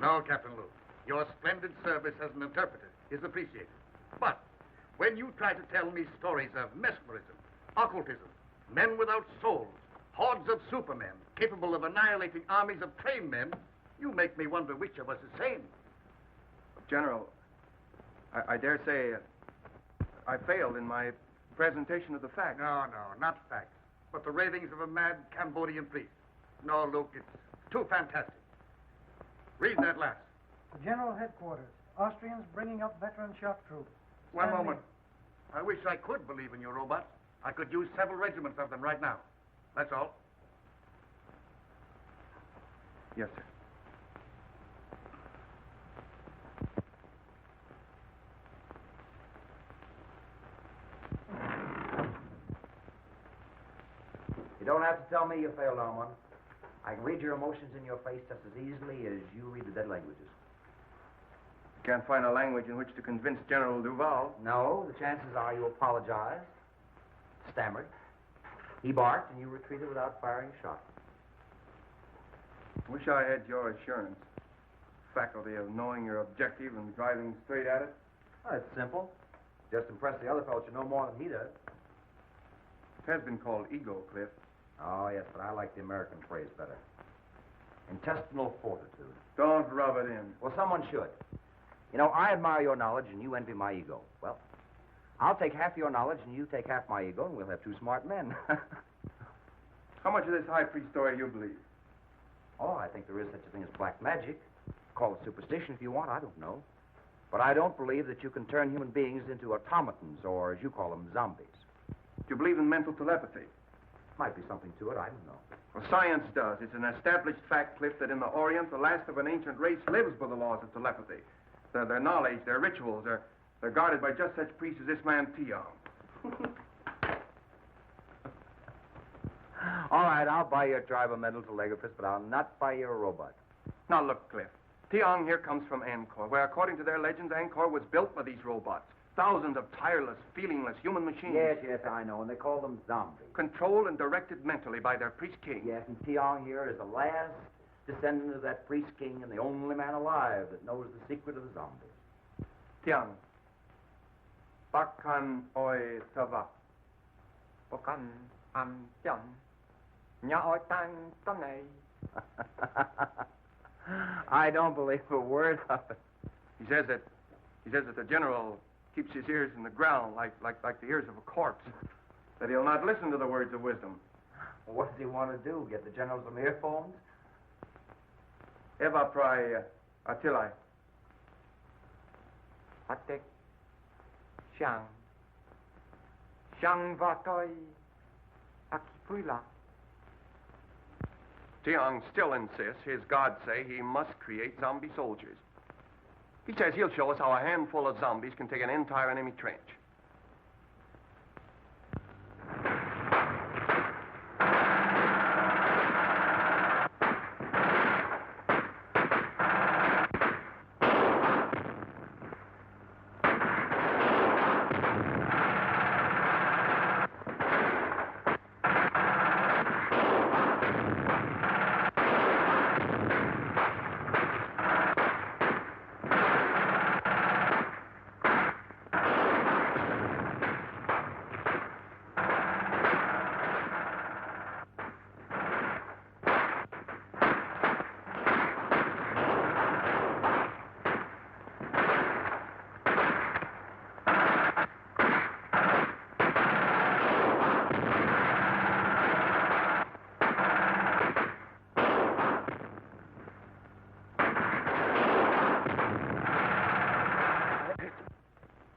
No, Captain Luke. Your splendid service as an interpreter is appreciated. But when you try to tell me stories of mesmerism, occultism, men without souls, hordes of supermen capable of annihilating armies of trained men, you make me wonder which of us is sane. General, I dare say I failed in my presentation of the facts. No, not facts, but the ravings of a mad Cambodian priest. No, Luke, it's too fantastic. Read that last. General Headquarters. Austrians bringing up veteran shock troops. One moment. I wish I could believe in your robots. I could use several regiments of them right now. That's all. Yes, sir. You don't have to tell me you failed on one. I can read your emotions in your face just as easily as you read the dead languages. Can't find a language in which to convince General Duval. No, the chances are you apologized, stammered, he barked, and you retreated without firing a shot. Wish I had your assurance. Faculty of knowing your objective and driving straight at it. Oh, it's simple. Just impress the other fellow you know more than he does. It has been called ego, Cliff. Oh, yes, but I like the American phrase better. Intestinal fortitude. Don't rub it in. Well, someone should. You know, I admire your knowledge and you envy my ego. Well, I'll take half your knowledge and you take half my ego and we'll have two smart men. How much of this high priest story you believe? Oh, I think there is such a thing as black magic. Call it superstition if you want, I don't know. But I don't believe that you can turn human beings into automatons or, as you call them, zombies. Do you believe in mental telepathy? Might be something to it, I don't know. Well, science does. It's an established fact, Cliff, that in the Orient, the last of an ancient race lives by the laws of telepathy. Their knowledge, their rituals, they're guarded by just such priests as this man, Tiong. All right, I'll buy your tribe a medal, telegraphist, but I'll not buy your robot. Now, look, Cliff. Tiong here comes from Angkor, where, according to their legends, Angkor was built by these robots. Thousands of tireless, feelingless human machines. Yes, I know, and they call them zombies. Controlled and directed mentally by their priest king. Yes, and Tiong here is the last descendant of that priest king and the only man alive that knows the secret of the zombies. Tiong. Bakan oi tava. Bakan am tiang. Nya oi tang tanei. I don't believe a word of it. He says that the general keeps his ears in the ground like the ears of a corpse. That he'll not listen to the words of wisdom. Well, what does he want to do? Get the general some earphones? Eva prai atilai. Atek shang. Shang vatoi akipuila. Tiong still insists his gods say he must create zombie soldiers. He says he'll show us how a handful of zombies can take an entire enemy trench.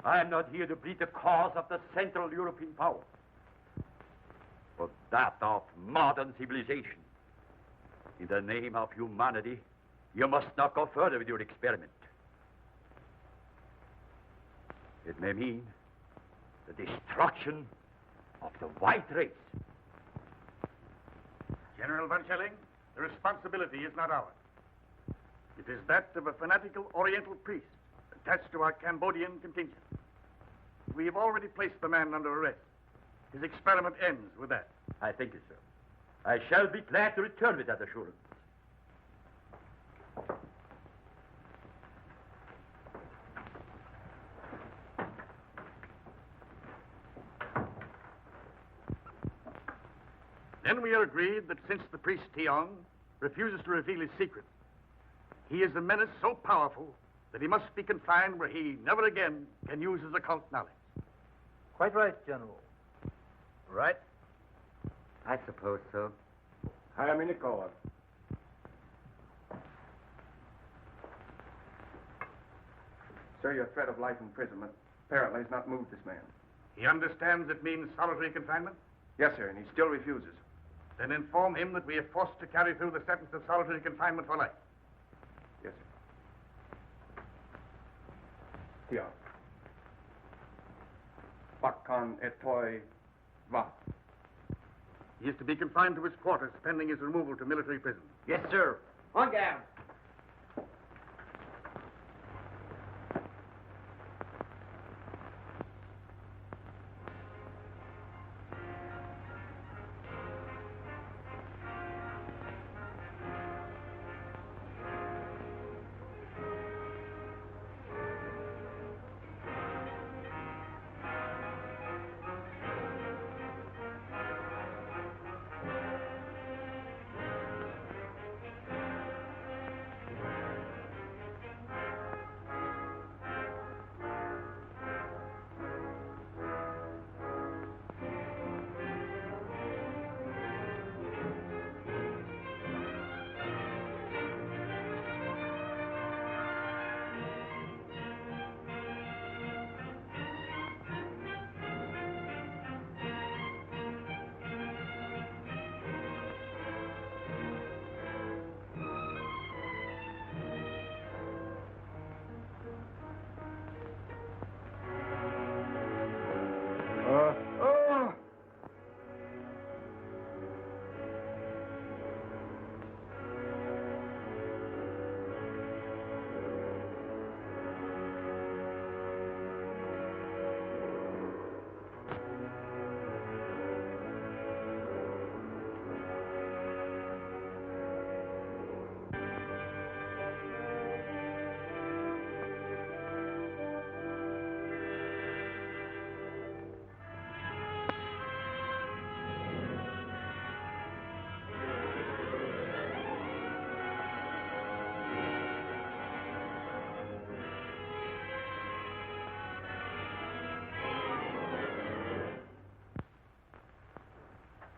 I am not here to plead the cause of the Central European power, but that of modern civilization. In the name of humanity, you must not go further with your experiment. It may mean the destruction of the white race. General Van Schelling, the responsibility is not ours. It is that of a fanatical Oriental priest attached to our Cambodian contingent. We have already placed the man under arrest. His experiment ends with that. I thank you, sir. I shall be glad to return with that assurance. Then we are agreed that since the priest Tiong refuses to reveal his secret, he is a menace so powerful that he must be confined where he never again can use his occult knowledge. Quite right, General. Right? I suppose so. Hire me in the court. Sir, your threat of life imprisonment apparently has not moved this man. He understands it means solitary confinement? Yes, sir, and he still refuses. Then inform him that we are forced to carry through the sentence of solitary confinement for life. Yes, sir. Tiong. Bakkan etoi va. He is to be confined to his quarters pending his removal to military prison. Yes, sir. On down.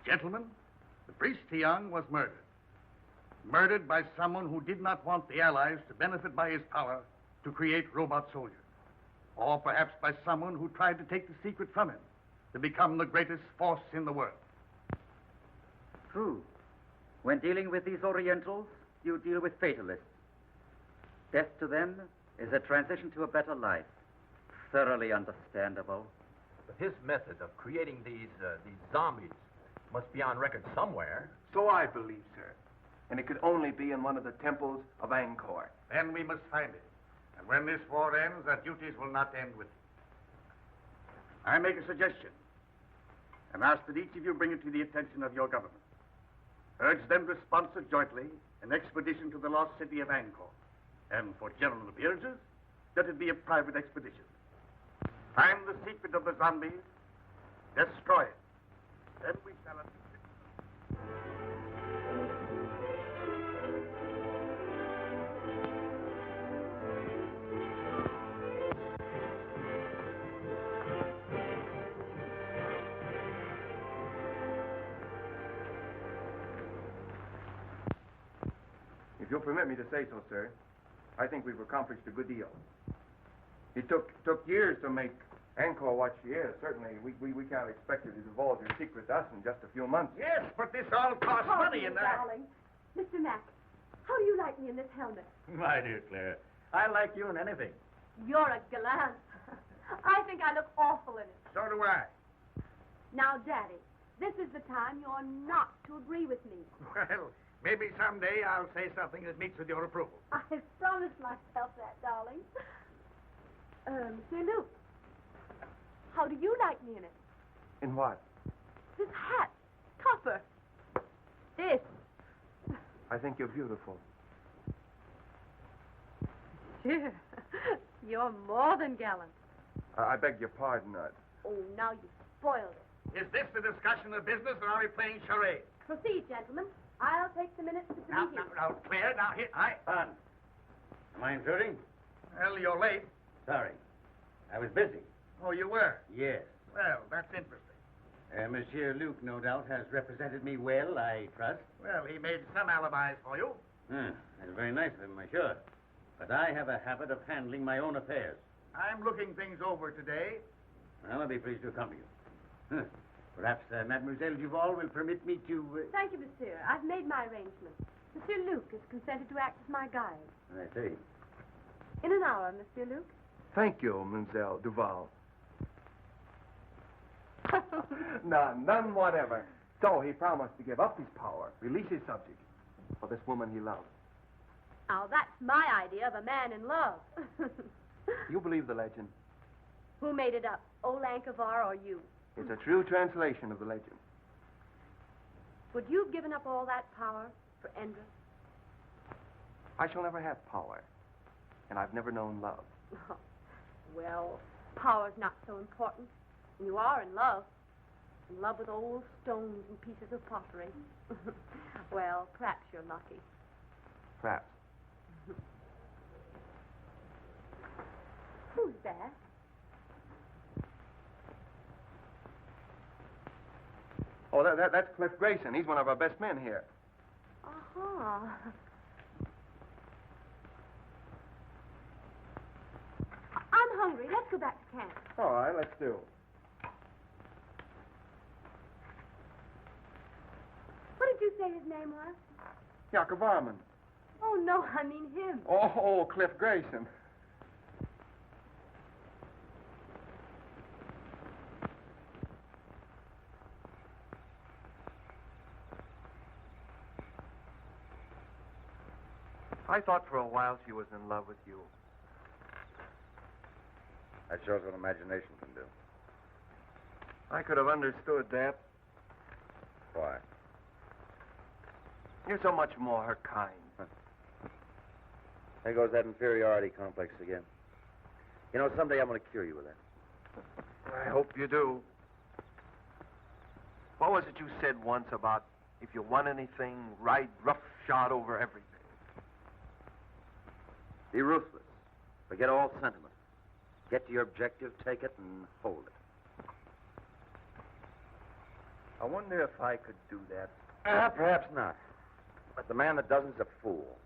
Gentlemen, the priest Tiong was murdered. Murdered by someone who did not want the Allies to benefit by his power to create robot soldiers. Or perhaps by someone who tried to take the secret from him to become the greatest force in the world. True. When dealing with these Orientals, you deal with fatalists. Death to them is a transition to a better life. Thoroughly understandable. But his method of creating these zombies must be on record somewhere. So I believe, sir. And it could only be in one of the temples of Angkor. Then we must find it. And when this war ends, our duties will not end with it. I make a suggestion and ask that each of you bring it to the attention of your government. Urge them to sponsor jointly an expedition to the lost city of Angkor. And for general appearances, let it be a private expedition. Find the secret of the zombies, destroy it. Then we shall... If you'll permit me to say so, sir, I think we've accomplished a good deal. It took years to make Angkor what she is. Certainly, we can't expect you to divulge your secret to us in just a few months. Yes, but this all costs money and that... Darling. Mr. Mack, how do you like me in this helmet? My dear Claire, I like you in anything. You're a gallant. I think I look awful in it. So do I. Now, Daddy, this is the time you're not to agree with me. Well, maybe someday I'll say something that meets with your approval. I've promised myself that, darling. Monsieur Luke, how do you like me in it? In what? This hat. Copper. This. I think you're beautiful. Sure. You're more than gallant. I beg your pardon. Oh, now you spoiled it. Is this the discussion of business, or are we playing charades? Proceed, gentlemen. I'll take the minutes to the meeting. Now, Claire, now, here, Am I intruding? Well, you're late. Sorry. I was busy. Oh, you were? Yes. Well, that's interesting. Monsieur Luke, no doubt, has represented me well, I trust. Well, he made some alibis for you. That's very nice of him, sure. But I have a habit of handling my own affairs. I'm looking things over today. Well, I'll be pleased to accompany you. Perhaps Mademoiselle Duval will permit me to... Thank you, monsieur. I've made my arrangements. Monsieur Luke has consented to act as my guide. I see. In an hour, Monsieur Luke. Thank you, Mademoiselle Duval. None whatever. So he promised to give up his power, release his subject, for this woman he loves. Now, that's my idea of a man in love. You believe the legend? Who made it up, old Ankavar or you? It's a true translation of the legend. Would you have given up all that power for Endra? I shall never have power, and I've never known love. Well, power's not so important. And you are in love with old stones and pieces of pottery. Well, perhaps you're lucky. Perhaps. Who's that? Oh, that's Cliff Grayson. He's one of our best men here. Uh-huh. I'm hungry. Let's go back to camp. All right, let's do. What did you say his name was? Jagger Varman. Oh, no, I mean him. Oh, Cliff Grayson. I thought for a while she was in love with you. That shows what imagination can do. I could have understood that. Why? You're so much more her kind. There goes that inferiority complex again. You know, someday I'm going to cure you with that. I hope you do. What was it you said once about if you want anything, ride roughshod over everything? Be ruthless. Forget all sentiment. Get to your objective, take it, and hold it. I wonder if I could do that. Perhaps not. But the man that doesn't is a fool.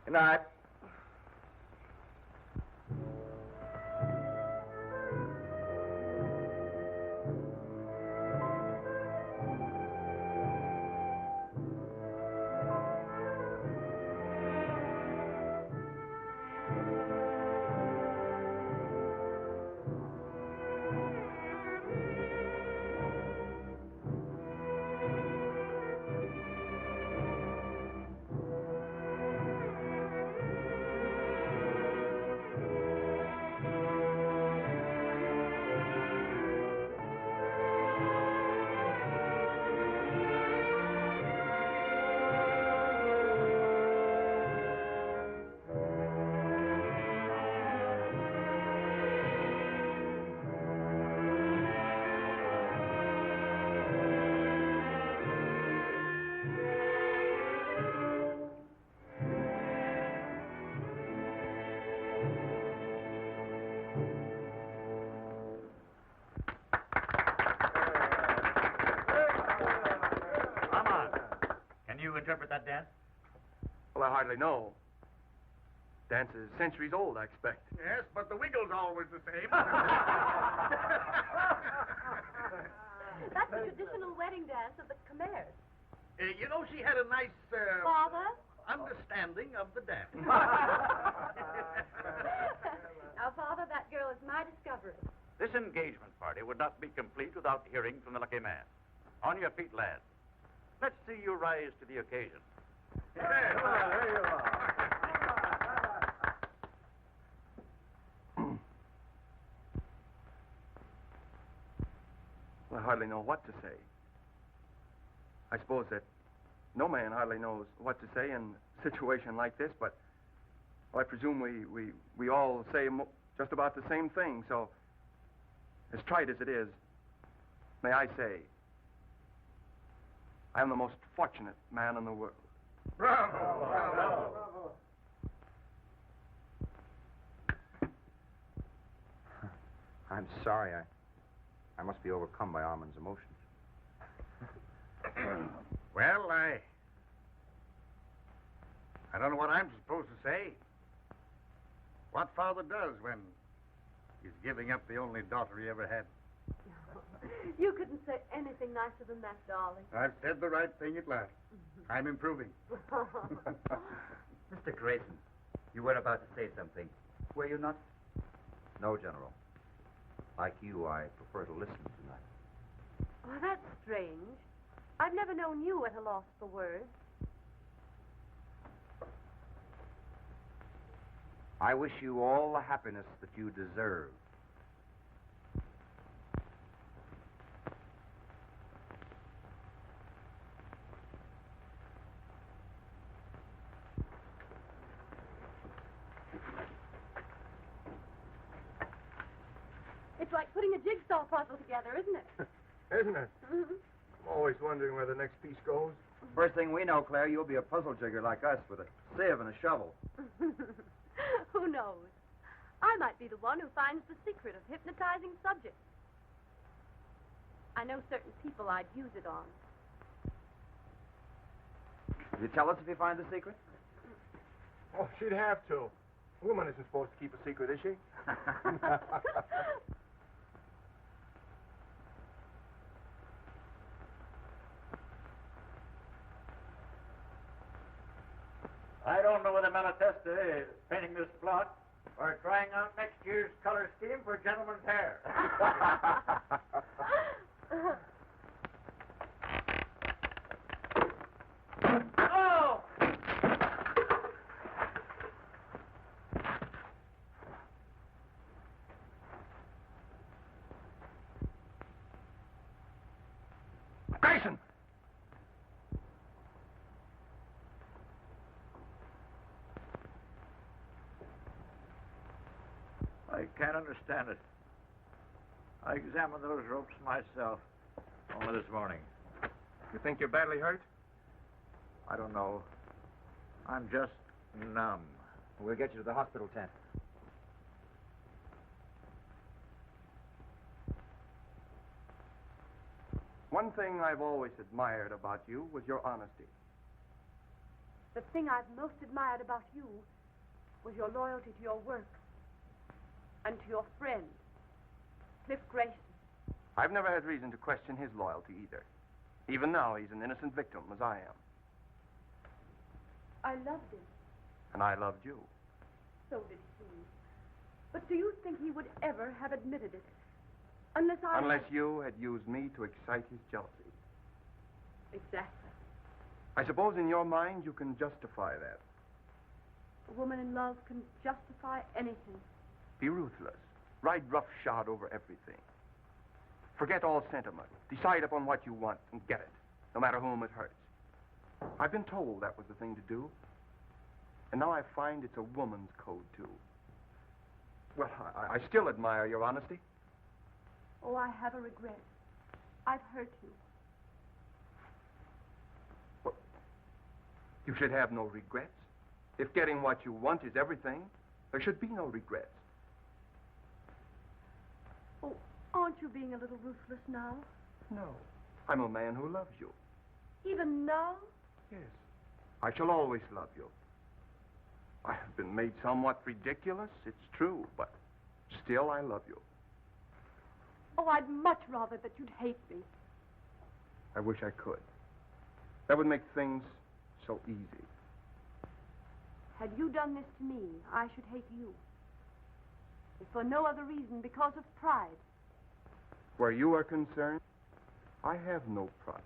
Good night. Interpret that dance? Well, I hardly know. Dance is centuries old, I expect. Yes, but the wiggle's always the same. That's the traditional wedding dance of the Khmers. You know, she had a nice, Father? understanding of the dance. Now, Father, that girl is my discovery. This engagement party would not be complete without hearing from the lucky man. On your feet, lads. Let's see you rise to the occasion. There you are. Well, I hardly know what to say. I suppose that no man hardly knows what to say in a situation like this, but well, I presume we all say just about the same thing, so as trite as it is, may I say, I am the most fortunate man in the world. Bravo! Bravo! I'm sorry. I must be overcome by Armand's emotions. Well, I don't know what I'm supposed to say. What father does when he's giving up the only daughter he ever had. You couldn't say anything nicer than that, darling. I've said the right thing at last. I'm improving. Mr. Grayson, you were about to say something. Were you not? No, General. Like you, I prefer to listen tonight. Well, that's strange. I've never known you at a loss for words. I wish you all the happiness that you deserve. It's like putting a jigsaw puzzle together, isn't it? Isn't it? Mm-hmm. I'm always wondering where the next piece goes. First thing we know, Claire, you'll be a puzzle jigger like us with a sieve and a shovel. Who knows? I might be the one who finds the secret of hypnotizing subjects. I know certain people I'd use it on. Will you tell us if you find the secret? Oh, she'd have to. A woman isn't supposed to keep a secret, is she? I don't know whether Malatesta is painting this plot or trying out next year's color scheme for gentlemen's hair. Oh! Grayson! I can't understand it. I examined those ropes myself only this morning. You think you're badly hurt? I don't know. I'm just numb. We'll get you to the hospital tent. One thing I've always admired about you was your honesty. The thing I've most admired about you was your loyalty to your work and to your friend, Cliff Grayson. I've never had reason to question his loyalty either. Even now, he's an innocent victim, as I am. I loved him. And I loved you. So did he. But do you think he would ever have admitted it? Unless you had used me to excite his jealousy. Exactly. I suppose in your mind you can justify that. A woman in love can justify anything. Be ruthless. Ride roughshod over everything. Forget all sentiment. Decide upon what you want and get it, no matter whom it hurts. I've been told that was the thing to do. And now I find it's a woman's code, too. Well, I still admire your honesty. Oh, I have a regret. I've hurt you. Well, you should have no regrets. If getting what you want is everything, there should be no regrets. Oh, aren't you being a little ruthless now? No. I'm a man who loves you. Even now? Yes. I shall always love you. I have been made somewhat ridiculous, it's true, but still I love you. Oh, I'd much rather that you'd hate me. I wish I could. That would make things so easy. Had you done this to me, I should hate you. If for no other reason, because of pride. Where you are concerned, I have no pride.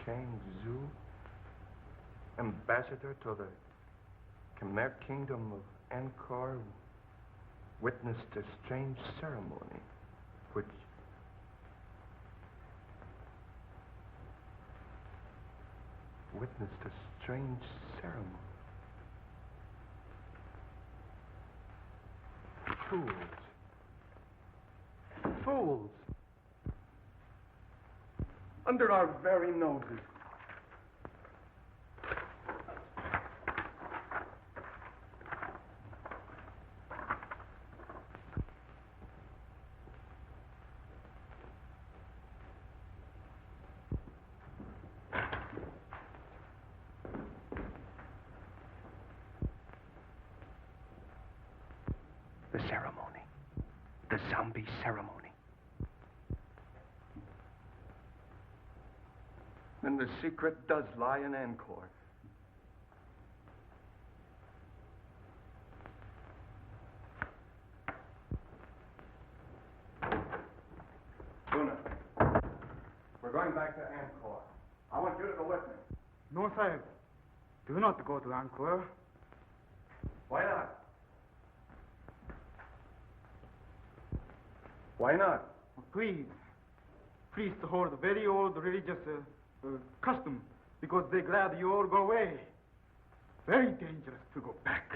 Changzhou, ambassador to the Khmer kingdom of Angkor, witnessed a strange ceremony which Fools. Under our very noses. The ceremony. The zombie ceremony. Then the secret does lie in Angkor. Luna, we're going back to Angkor. I want you to go with me. No, Sahib. Do not go to Angkor. Why not? Why not? Please. Please to hold a very old religious custom because they're glad you all go away. Very dangerous to go back.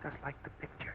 Just like the picture.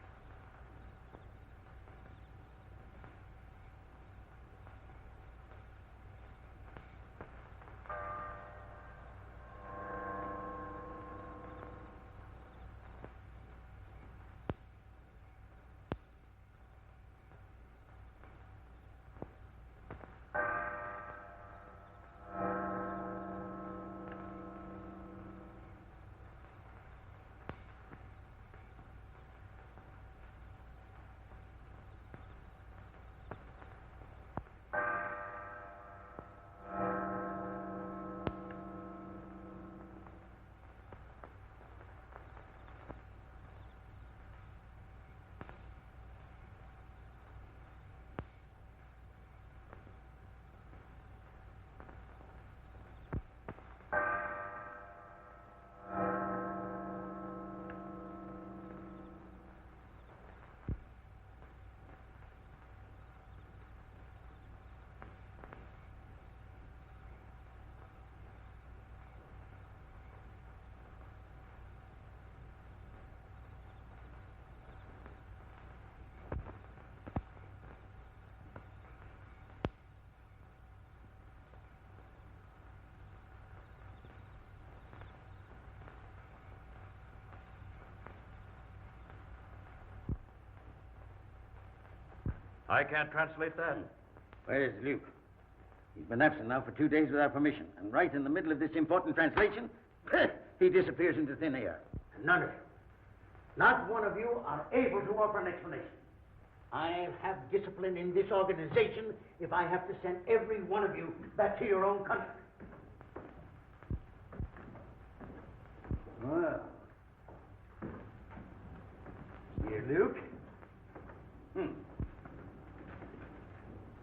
I can't translate that. Where's Luke? He's been absent now for 2 days without permission. And right in the middle of this important translation, he disappears into thin air. None of you, not one of you, are able to offer an explanation. I'll have discipline in this organization if I have to send every one of you back to your own country. Well. Here, Luke.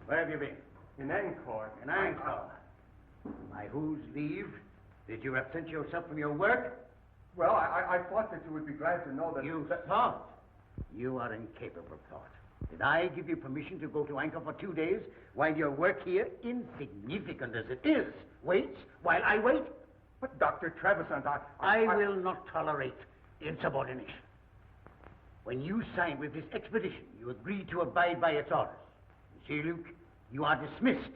Where have you been? In Angkor. In Angkor. By whose leave did you absent yourself from your work? Well, I thought that you would be glad to know that... You thought? You are incapable of thought. Did I give you permission to go to Angkor for 2 days while your work here, insignificant as it is, waits while I wait? But Dr. Trevisan, I will not tolerate insubordination. When you signed with this expedition, you agreed to abide by its orders. You see, Luke, you are dismissed.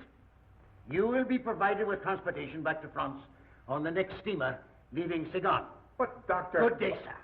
You will be provided with transportation back to France on the next steamer leaving Saigon. But, Doctor... Good day, sir.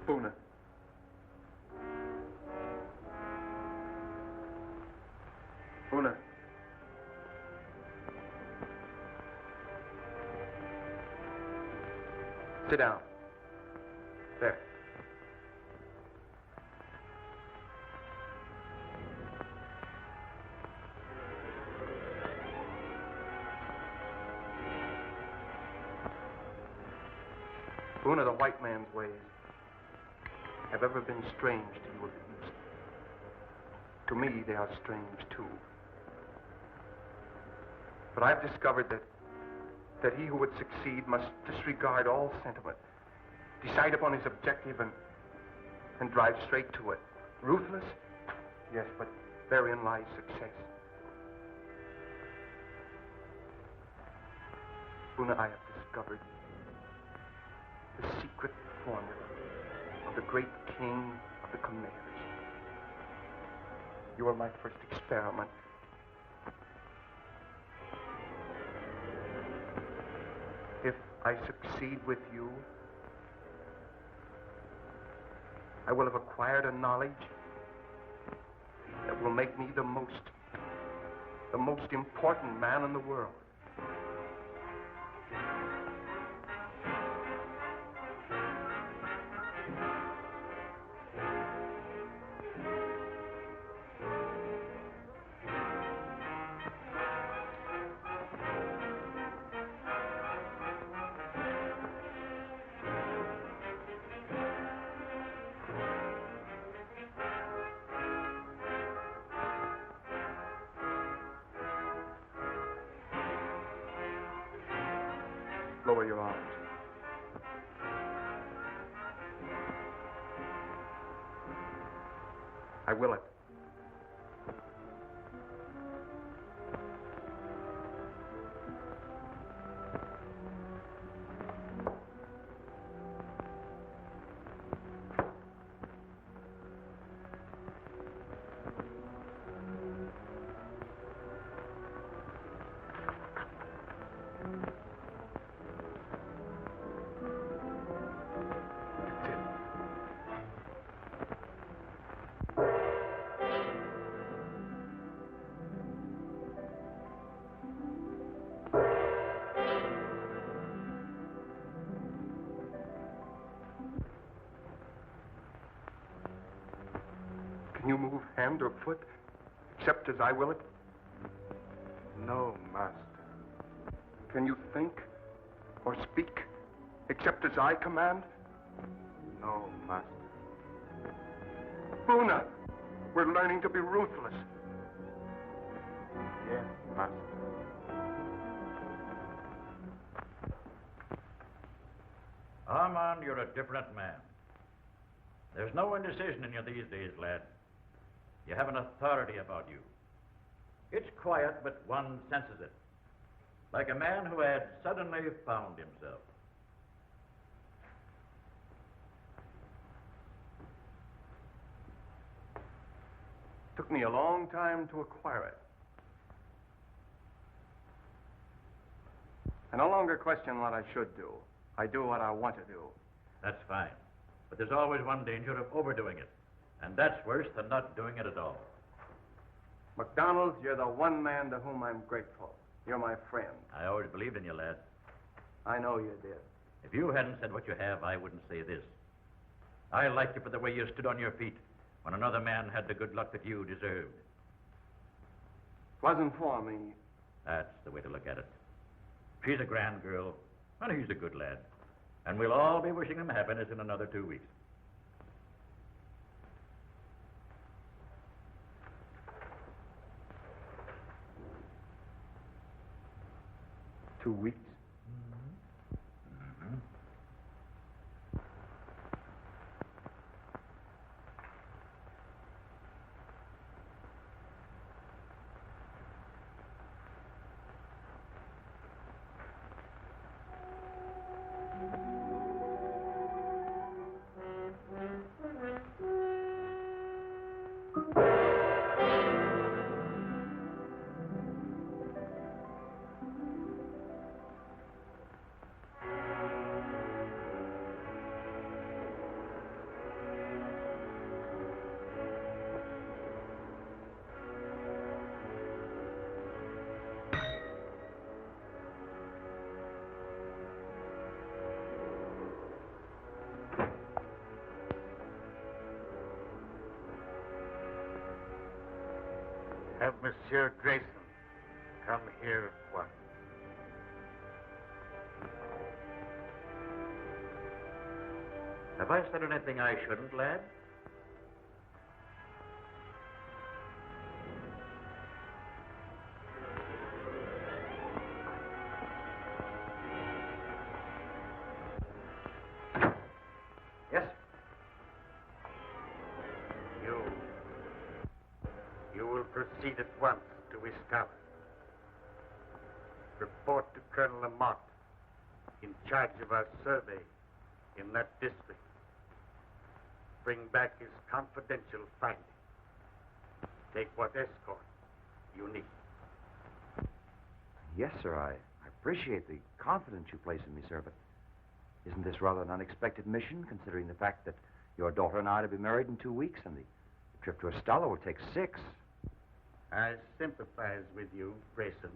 Puna. Puna. Sit down. There. Puna, the white man's ways have ever been strange to you of the East. To me, they are strange, too. But I've discovered that he who would succeed must disregard all sentiment, decide upon his objective, and drive straight to it. Ruthless? Yes, but therein lies success. Puna, I have discovered the secret formula of the great king of the Khmers. You are my first experiment. If I succeed with you, I will have acquired a knowledge that will make me the most The most important man in the world. Lower your arms. I will it. Can you move hand or foot, except as I will it? No, master. Can you think or speak, except as I command? No, master. Buna, we're learning to be ruthless. Yes, master. Armand, you're a different man. There's no indecision in you these days, lad. You have an authority about you. It's quiet, but one senses it. Like a man who had suddenly found himself. Took me a long time to acquire it. I no longer question what I should do. I do what I want to do. That's fine. But there's always one danger of overdoing it. And that's worse than not doing it at all. McDonald, you're the one man to whom I'm grateful. You're my friend. I always believed in you, lad. I know you did. If you hadn't said what you have, I wouldn't say this. I liked you for the way you stood on your feet when another man had the good luck that you deserved. Wasn't for me. That's the way to look at it. She's a grand girl, and he's a good lad. And we'll all be wishing him happiness in another 2 weeks. Two weeks? Have Monsieur Grayson come here at once. Have I said anything I shouldn't, lad? Yes? You will proceed at once to his tower. Report to Colonel Lamont, in charge of our survey in that district. Bring back his confidential findings. Take what escort you need. Yes, sir. I appreciate the confidence you place in me, sir, but isn't this rather an unexpected mission, considering the fact that your daughter and I are to be married in 2 weeks, and the trip to Estella will take 6? I sympathize with you, Grayson.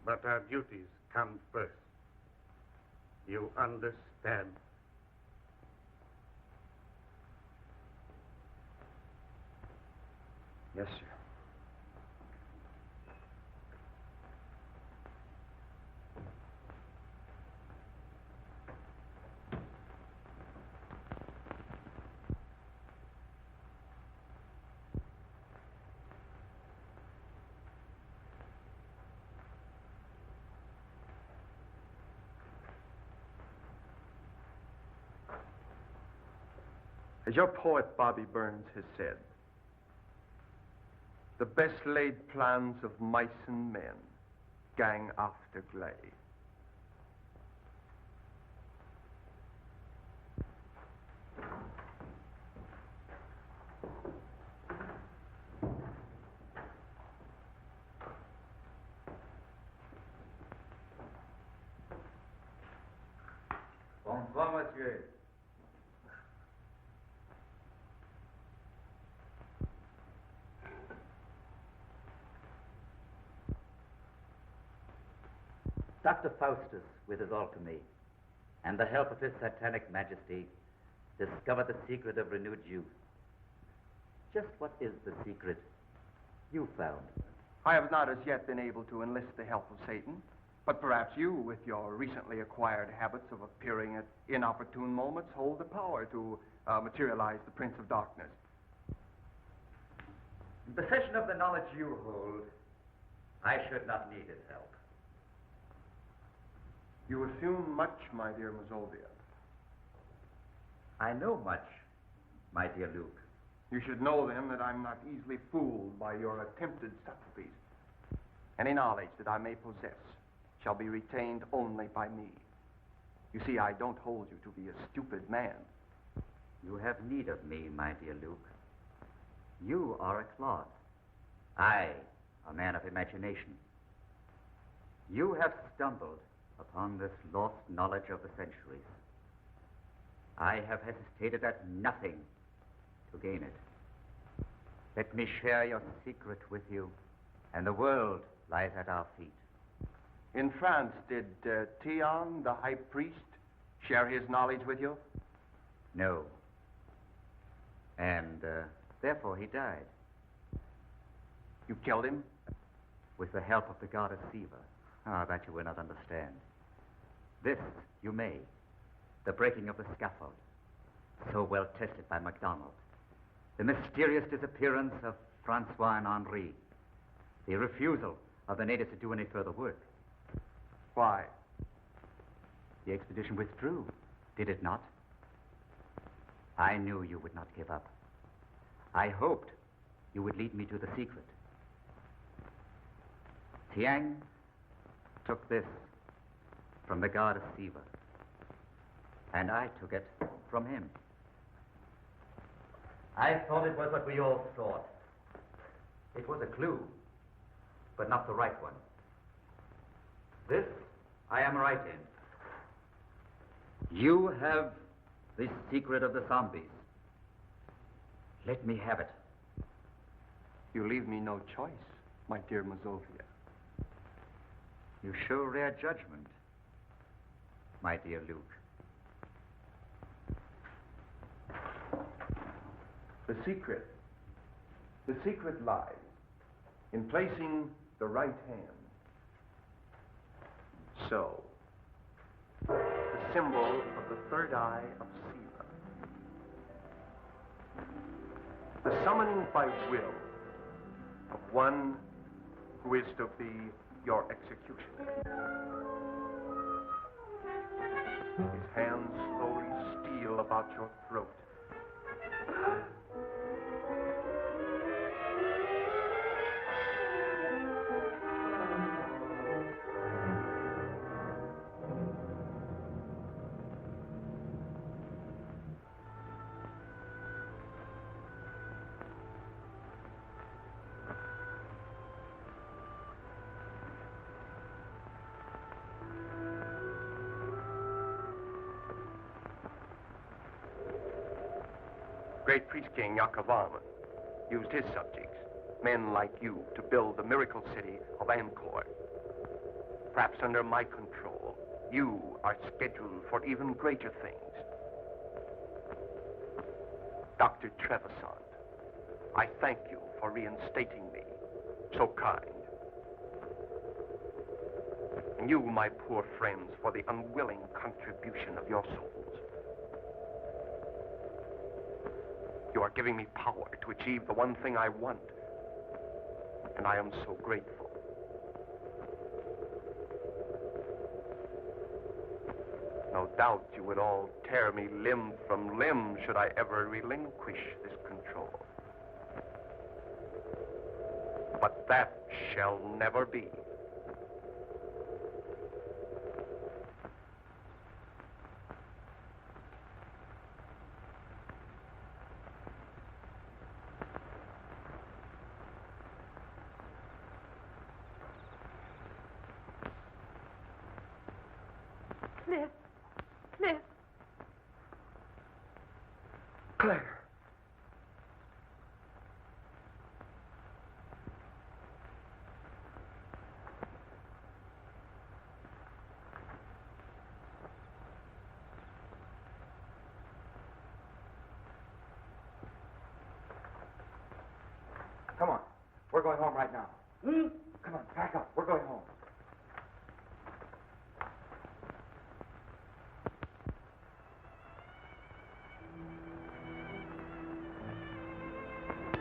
But our duties come first. You understand? Yes, sir. As your poet Bobby Burns has said, the best laid plans of mice and men gang after gley. Bonsoir, monsieur. Dr. Faustus, with his alchemy, and the help of his satanic majesty, discovered the secret of renewed youth. Just what is the secret you found? I have not as yet been able to enlist the help of Satan, but perhaps you, with your recently acquired habits of appearing at inopportune moments, hold the power to materialize the Prince of Darkness. In possession of the knowledge you hold, I should not need his help. You assume much, my dear Mazovia. I know much, my dear Luke. You should know, then, that I'm not easily fooled by your attempted subtleties. Any knowledge that I may possess shall be retained only by me. You see, I don't hold you to be a stupid man. You have need of me, my dear Luke. You are a clod. I, a man of imagination. You have stumbled upon this lost knowledge of the centuries. I have hesitated at nothing to gain it. Let me share your secret with you, and the world lies at our feet. In France, did Theon, the high priest, share his knowledge with you? No. And therefore he died. You killed him? With the help of the goddess Siva. Ah, that you will not understand. This you may. The breaking of the scaffold, so well tested by MacDonald. The mysterious disappearance of Francois and Henri. The refusal of the natives to do any further work. Why? The expedition withdrew, did it not? I knew you would not give up. I hoped you would lead me to the secret. Tiang took this from the goddess Siva, and I took it from him. I thought it was what we all thought. It was a clue, but not the right one. This I am right in. You have the secret of the zombies. Let me have it. You leave me no choice, my dear Mazovia. You show rare judgment, my dear Luke. The secret lies in placing the right hand. So, the symbol of the third eye of Siva. The summoning by will of one who is to be your executioner. His hands slowly steal about your throat. Great priest king Yakovan used his subjects Men like you to build the miracle city of Angkor. Perhaps under my control, you are scheduled for even greater things. Dr. Trevisan, I thank you for reinstating me. So kind. And you, my poor friends, for the unwilling contribution of your souls. You are giving me power to achieve the one thing I want. And I am so grateful. No doubt you would all tear me limb from limb should I ever relinquish this control. But that shall never be. Cliff. Cliff. Claire. Come on. We're going home right now. Come on, pack up. We're going home.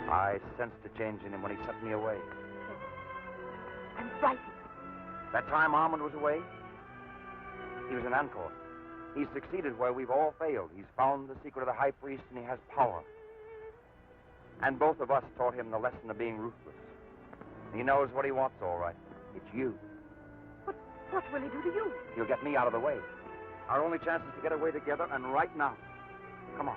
I sensed a change in him when he sent me away. I'm frightened. That time Armand was away, he was in Angkor. He's succeeded where we've all failed. He's found the secret of the high priest, and he has power. And both of us taught him the lesson of being ruthless. He knows what he wants, all right. It's you. What will he do to you? He'll get me out of the way. Our only chance is to get away together, and right now. Come on.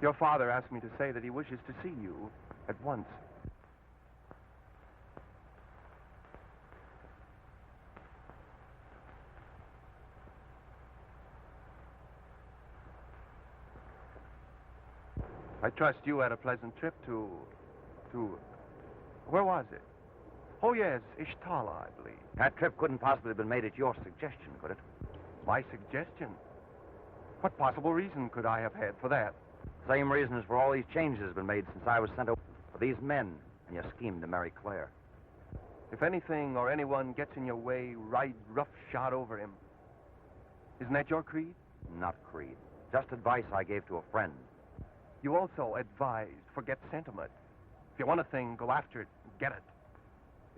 Your father asked me to say that he wishes to see you at once. I trust you had a pleasant trip to... Where was it? Oh, yes, Ishtala, I believe. That trip couldn't possibly have been made at your suggestion, could it? My suggestion? What possible reason could I have had for that? Same reason as for all these changes have been made since I was sent over. For these men and your scheme to marry Claire. If anything or anyone gets in your way, ride roughshod over him. Isn't that your creed? Not creed. Just advice I gave to a friend. You also advised, forget sentiment. If you want a thing, go after it, get it.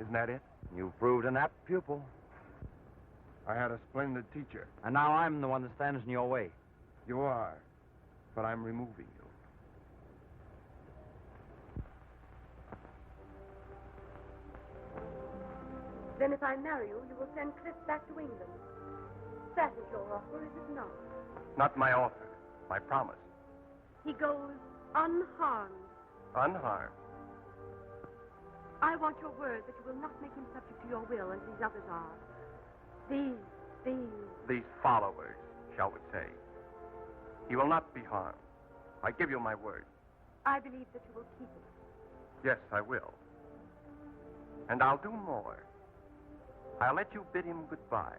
Isn't that it? You've proved an apt pupil. I had a splendid teacher. And now I'm the one that stands in your way. You are, but I'm removing you. Then if I marry you, you will send Cliff back to England. That is your offer, is it not? Not my offer, my promise. He goes unharmed. Unharmed. I want your word that you will not make him subject to your will as these others are. These followers, shall we say. He will not be harmed. I give you my word. I believe that you will keep it. Yes, I will. And I'll do more. I'll let you bid him goodbye.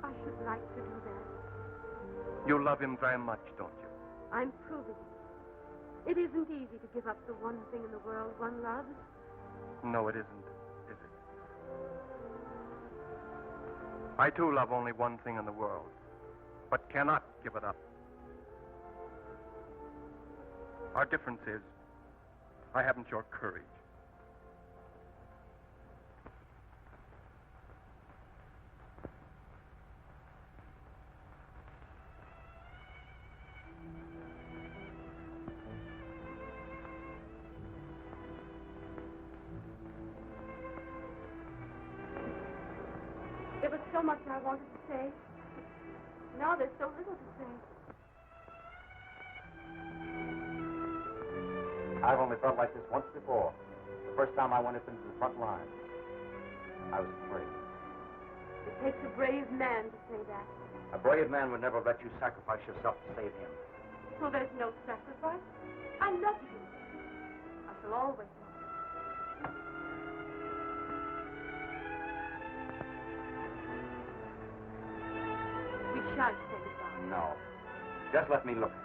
I should like to do that. You love him very much, don't you? I'm proving it. It isn't easy to give up the one thing in the world one loves. No, it isn't, is it? I, too, love only one thing in the world, but cannot give it up. Our difference is, I haven't your courage. It was so much I wanted to say. Now there's so little to say. I've only felt like this once before. The first time I went up into the front line. I was afraid. It takes a brave man to say that. A brave man would never let you sacrifice yourself to save him. So there's no sacrifice. I love you. I shall always love you. We shan't say goodbye. No. Just let me look at you.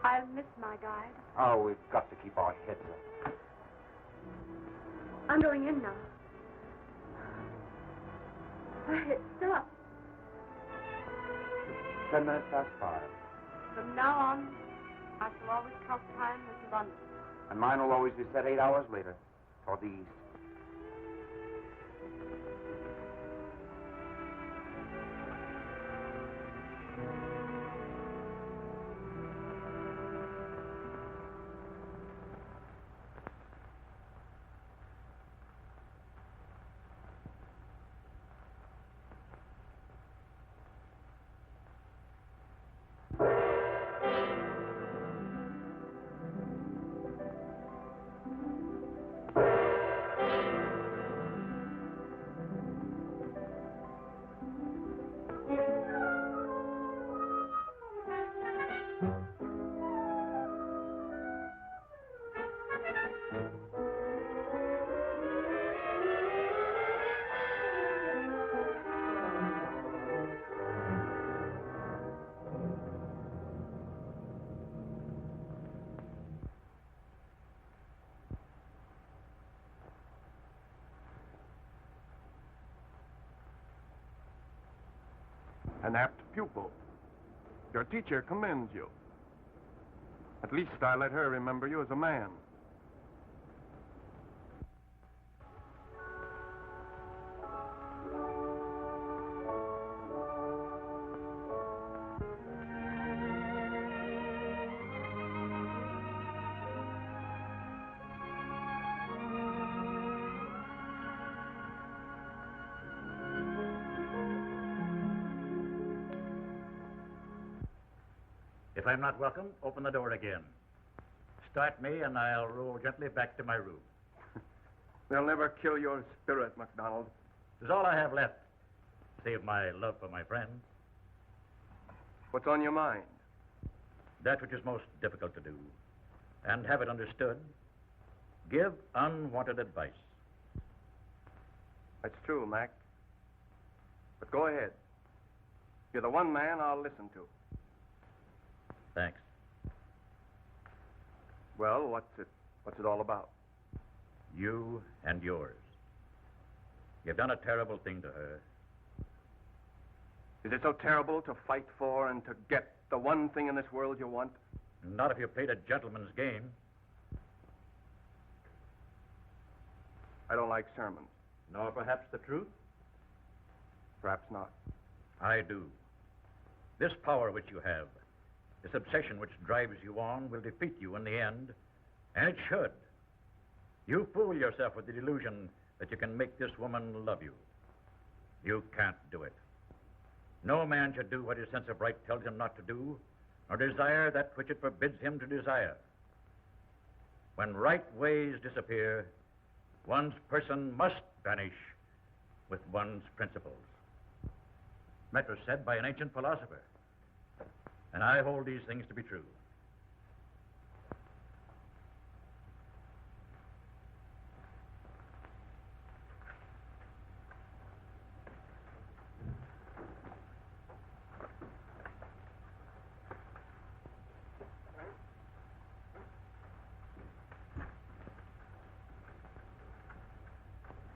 I'll miss my guide. Oh, we've got to keep our heads up. I'm going in now. Hey, stop. 10 minutes past 5. From now on, I shall always count time as London. And mine will always be set 8 hours later, toward the east. An apt pupil. Your teacher commends you. At least I let her remember you as a man. If I'm not welcome, open the door again. Start me, and I'll roll gently back to my room. They'll never kill your spirit, MacDonald. It's all I have left, save my love for my friend. What's on your mind? That which is most difficult to do, and have it understood. Give unwanted advice. That's true, Mac. But go ahead. You're the one man I'll listen to. Thanks. Well, what's it all about? You and yours. You've done a terrible thing to her. Is it so terrible to fight for and to get the one thing in this world you want? Not if you played a gentleman's game. I don't like sermons. Nor perhaps the truth? Perhaps not. I do. This power which you have, this obsession which drives you on, will defeat you in the end, and it should. You fool yourself with the delusion that you can make this woman love you. You can't do it. No man should do what his sense of right tells him not to do, nor desire that which it forbids him to desire. When right ways disappear, one's person must vanish with one's principles. That was said by an ancient philosopher, and I hold these things to be true.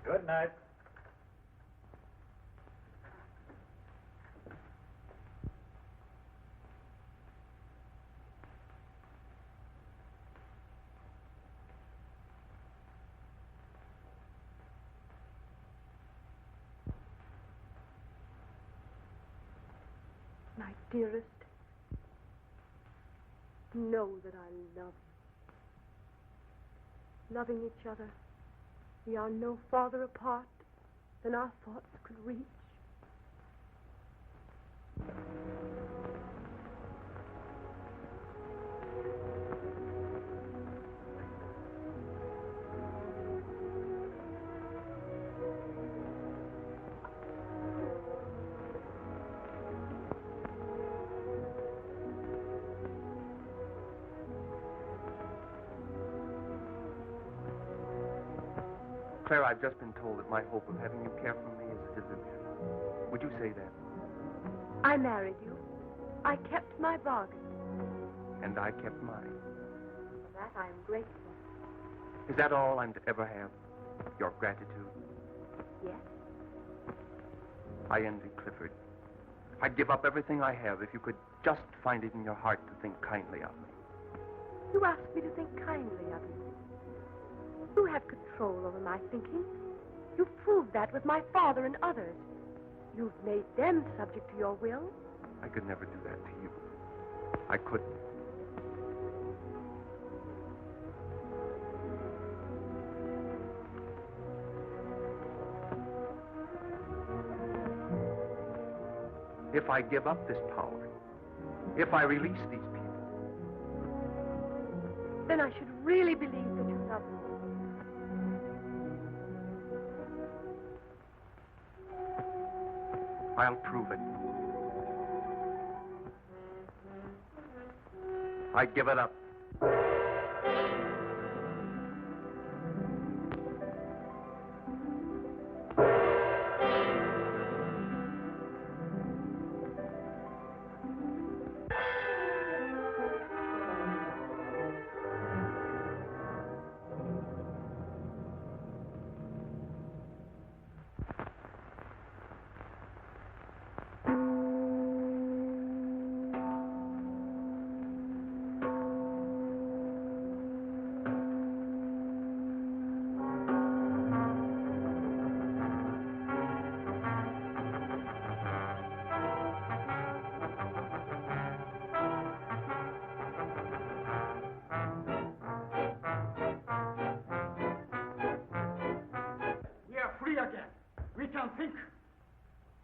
Good night. My dearest, know that I love you. Loving each other We are no farther apart than our thoughts could reach. Claire, I've just been told that my hope of having you care for me is a delusion. Would you say that? I married you. I kept my bargain. And I kept mine. For that I am grateful. Is that all I'm to ever have? Your gratitude? Yes. I envy Clifford. I'd give up everything I have if you could just find it in your heart to think kindly of me. You ask me to think kindly of you. You have control over my thinking. You've proved that with my father and others. You've made them subject to your will. I could never do that to you. I couldn't. If I give up this power, if I release these people, then I should really believe that you love me. I'll prove it. I give it up. Again. We can think.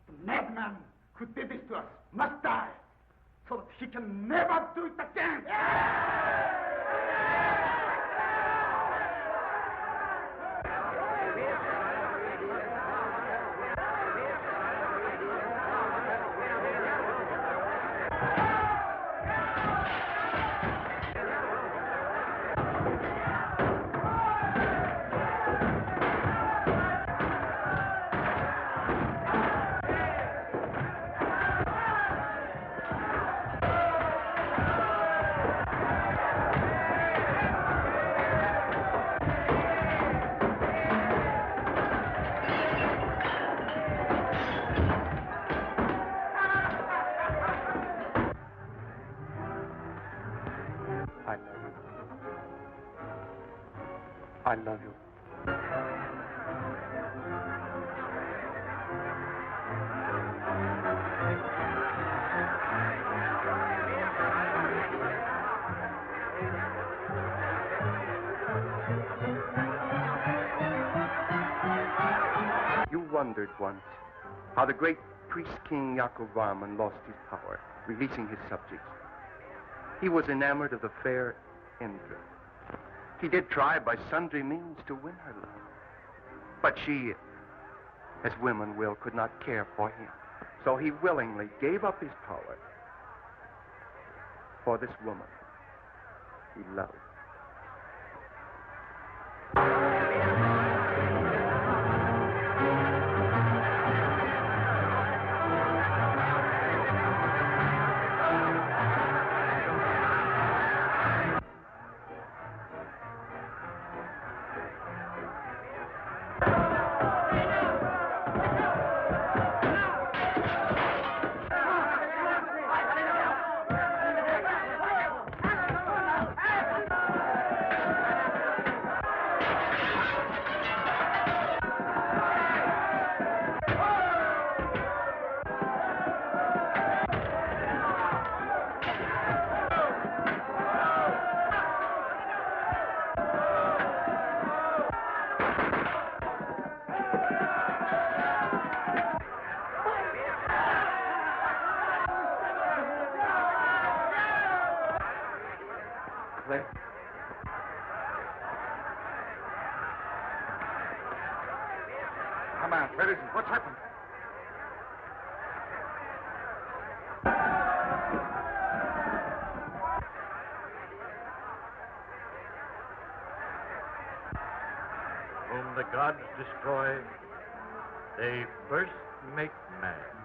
The madman who did this to us must die, so that he can never do it again. I love you. You wondered once how the great priest-king Yakovaman lost his power, releasing his subjects. He was enamored of the fair Indra. He did try by sundry means to win her love. But she, as women will, could not care for him. So he willingly gave up his power for this woman he loved. man? Where is he? What's happened? Whom the gods destroy, they first make mad.